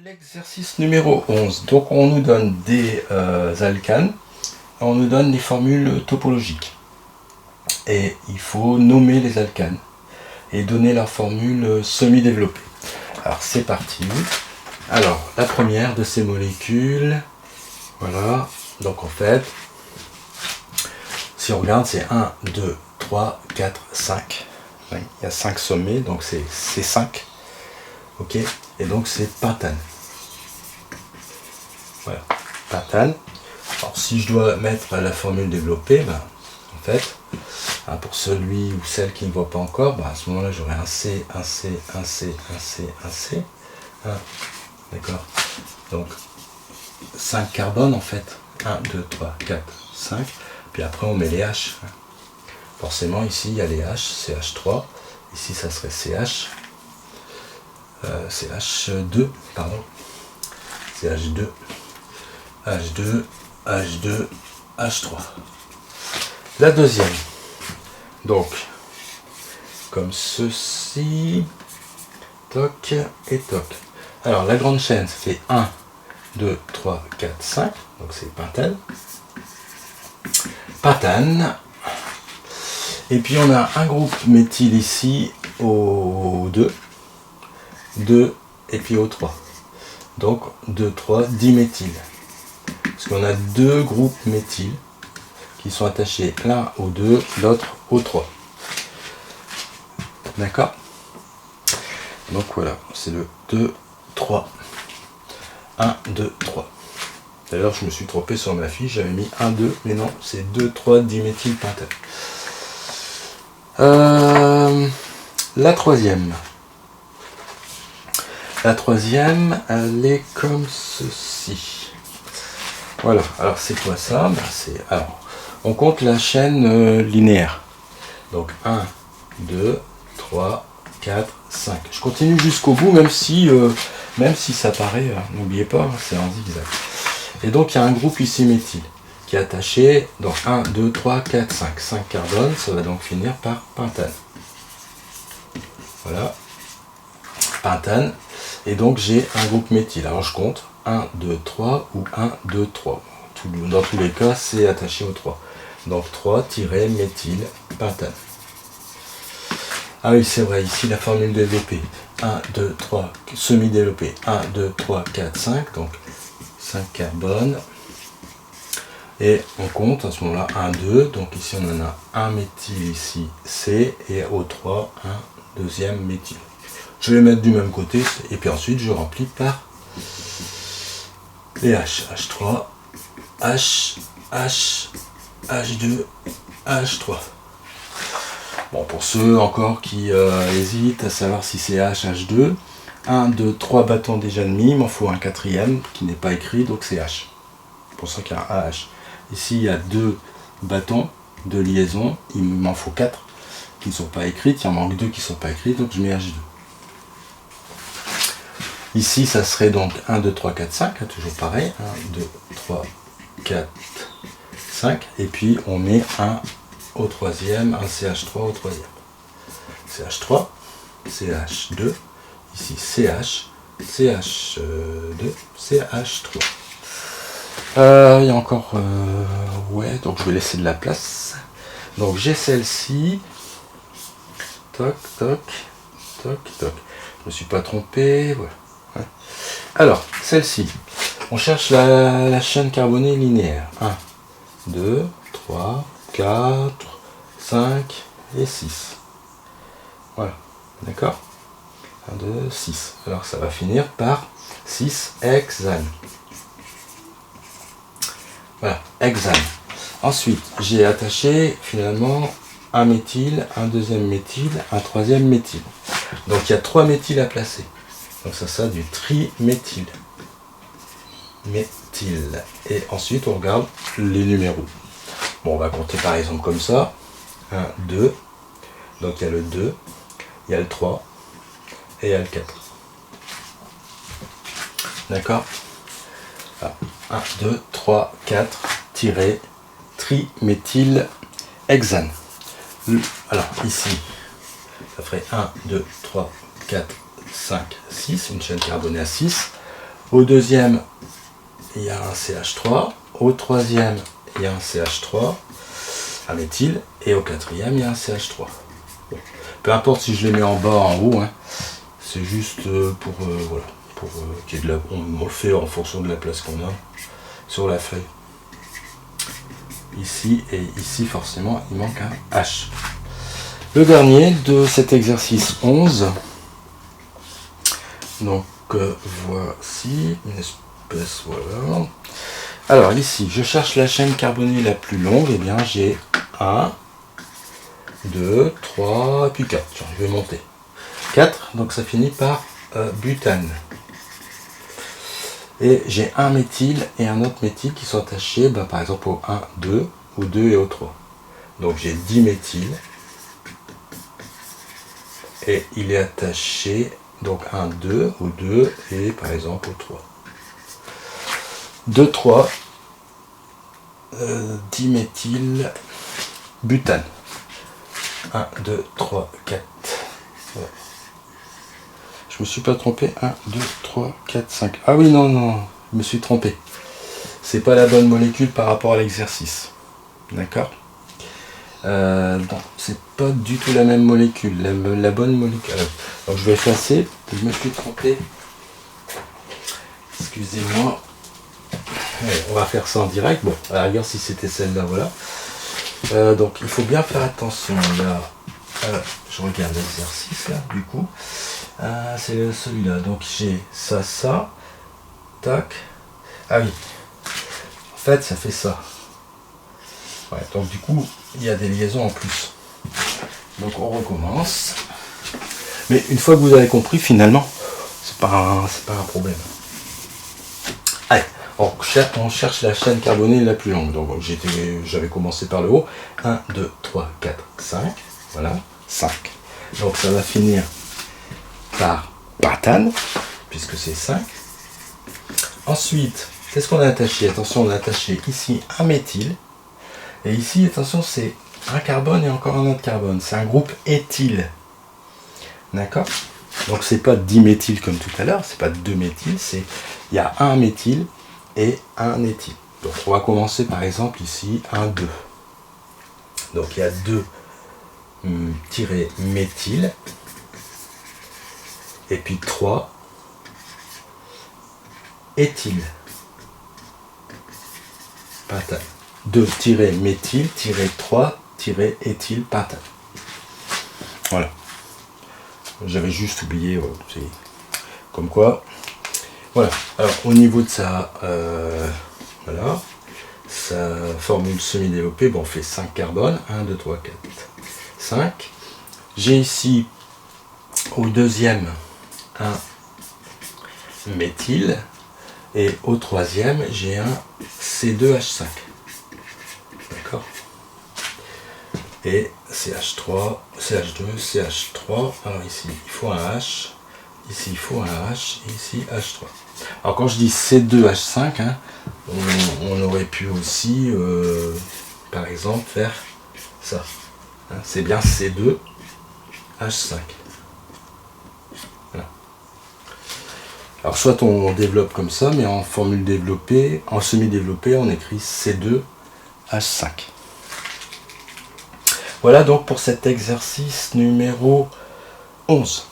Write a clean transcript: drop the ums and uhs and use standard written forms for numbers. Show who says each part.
Speaker 1: L'exercice numéro 11, donc on nous donne des alcanes, on nous donne des formules topologiques. Et il faut nommer les alcanes et donner leur formule semi-développée. Alors c'est parti. Alors la première de ces molécules, voilà, donc en fait, si on regarde c'est 1, 2, 3, 4, 5. Oui, il y a 5 sommets, donc c'est 5. Ok, et donc c'est pentane. Voilà, pentane. Alors si je dois mettre la formule développée, ben, en fait, pour celui ou celle qui ne voit pas encore, ben, à ce moment-là j'aurai un C, un C, un C, un C, un C. D'accord. Donc 5 carbones en fait. 1, 2, 3, 4, 5. Puis après on met les H. Forcément ici il y a les H, CH3. Ici ça serait CH. CH2, pardon. CH2. H2, H2, H3. La deuxième. Donc, comme ceci, toc et toc. Alors, la grande chaîne, ça fait 1, 2, 3, 4, 5. Donc, c'est pentane. Pentane. Et puis, on a un groupe méthyle ici au 2. 2 et puis au 3. Donc, 2, 3, diméthyle. Parce qu'on a deux groupes méthyl qui sont attachés l'un au 2, l'autre au 3. D'accord? Donc voilà, c'est le 2, 3. 1, 2, 3. D'ailleurs, je me suis trompé sur ma fiche, j'avais mis 1, 2, mais non, c'est 2, 3 diméthylpentane. La troisième. La troisième, elle est comme ceci. Voilà, alors c'est quoi ça? Alors, on compte la chaîne linéaire. Donc 1, 2, 3, 4, 5. Je continue jusqu'au bout, même si ça paraît, n'oubliez pas, c'est en zigzag. Et donc il y a un groupe ici méthyle qui est attaché, donc 1, 2, 3, 4, 5. 5 carbones, ça va donc finir par pentane. Voilà, pentane. Et donc j'ai un groupe méthyle. Alors je compte 1, 2, 3 ou 1, 2, 3. Dans tous les cas, c'est attaché au 3. Donc 3-méthyle pentane. Ah oui, c'est vrai, ici la formule développée. 1, 2, 3, semi-développé. 1, 2, 3, 4, 5. Donc 5 carbones. Et on compte à ce moment-là 1, 2. Donc ici on en a un méthyle ici, C. Et au 3, un deuxième méthyle. Je vais les mettre du même côté. Et puis ensuite je remplis par les H. H3. H, H, H2, H3. Bon, pour ceux encore qui hésitent à savoir si c'est H, H2, 1, 2, 3 bâtons déjà mis, il m'en faut un quatrième qui n'est pas écrit, donc c'est H. C'est pour ça qu'il y a un AH. Ici, il y a 2 bâtons de liaison, il m'en faut 4 qui ne sont pas écrites, il en manque 2 qui ne sont pas écrites, donc je mets H2. Ici, ça serait donc 1, 2, 3, 4, 5, toujours pareil, 1, 2, 3, 4, 5, et puis on met un au troisième, un CH3 au troisième. CH3, CH2, ici CH, CH2, CH3. Il y a encore... ouais, donc je vais laisser de la place. Donc j'ai celle-ci. Toc, toc, toc, toc. Je me suis pas trompé, voilà. Alors, celle-ci. On cherche la chaîne carbonée linéaire. 1, 2, 3, 4, 5 et 6. Voilà, d'accord? 1, 2, 6. Alors ça va finir par 6 hexanes. Voilà, hexane. Ensuite, j'ai attaché finalement un méthyle, un deuxième méthyle, un troisième méthyle. Donc il y a 3 méthyles à placer. Donc ça du triméthyle. Méthyle. Et ensuite on regarde les numéros. Bon, on va compter par exemple comme ça. 1, 2. Donc il y a le 2, il y a le 3 et il y a le 4. D'accord? 1, 2, 3, 4, tiré, triméthyle hexane. Alors ici, ça ferait 1, 2, 3, 4, 5, 6, une chaîne carbonée à 6. Au deuxième, il y a un CH3. Au troisième, il y a un CH3, un méthyle. Et au quatrième, il y a un CH3. Bon. Peu importe si je les mets en bas, en haut, hein, c'est juste pour, voilà, pour qu'il y ait de la, on le fait en fonction de la place qu'on a sur la feuille. Ici et ici, forcément, il manque un H. Le dernier de cet exercice 11. Donc, voici une espèce, voilà. Alors, ici, je cherche la chaîne carbonée la plus longue. Et bien, j'ai 1, 2, 3, puis 4. Tiens, je vais monter. 4, donc ça finit par butane. Et j'ai un méthyle et un autre méthyle qui sont attachés, ben, par exemple au 1, 2, au 2 et au 3. Donc j'ai 10 méthyles. Et il est attaché, donc 1, 2, au 2 et par exemple au 3. 2, 3, 10 méthyle butane. 1, 2, 3, 4. Ouais. Je me suis pas trompé. 1, 2, 3, 4, 5. Ah oui, non, non, je me suis trompé. C'est pas la bonne molécule par rapport à l'exercice. D'accord. Non, c'est pas du tout la même molécule. La bonne molécule. Alors, je vais effacer. Je me suis trompé. Excusez-moi. Ouais, on va faire ça en direct. Bon, à la rigueur, si c'était celle-là, voilà. Donc, il faut bien faire attention. Là, je regarde l'exercice, là, du coup. C'est celui-là. Donc, j'ai ça, ça. Tac. Ah oui. En fait, ça fait ça. Ouais, donc, du coup, il y a des liaisons en plus. Donc, on recommence. Mais une fois que vous avez compris, finalement, c'est pas un problème. Allez. On cherche la chaîne carbonée la plus longue. Donc j'avais commencé par le haut. 1, 2, 3, 4, 5. Voilà, 5. Donc ça va finir par patane, puisque c'est 5. Ensuite, qu'est-ce qu'on a attaché? Attention, on a attaché ici un méthyle. Et ici, attention, c'est un carbone et encore un autre carbone. C'est un groupe éthyle. D'accord? Donc c'est pas diméthyle comme tout à l'heure, c'est pas 2 méthyles, il y a un méthyle et un éthyle. Donc on va commencer par exemple ici, 1, 2. Donc il y a 2 méthyle et puis 3 éthyle. Patane. 2 méthyle, 3 éthyle, patane. Voilà. J'avais juste oublié, c'est comme quoi. Voilà, alors au niveau de ça, voilà, sa formule semi-développée, bon, on fait 5 carbones, 1, 2, 3, 4, 5. J'ai ici, au deuxième, un méthyle, et au troisième, j'ai un C2H5. D'accord? Et CH3, CH2, CH3, alors ici, il faut un H. Ici, il faut un H, et ici, H3. Alors, quand je dis C2H5, hein, on aurait pu aussi, par exemple, faire ça. Hein, c'est bien C2H5. Voilà. Alors, soit on développe comme ça, mais en formule développée, en semi-développée, on écrit C2H5. Voilà donc pour cet exercice numéro 11.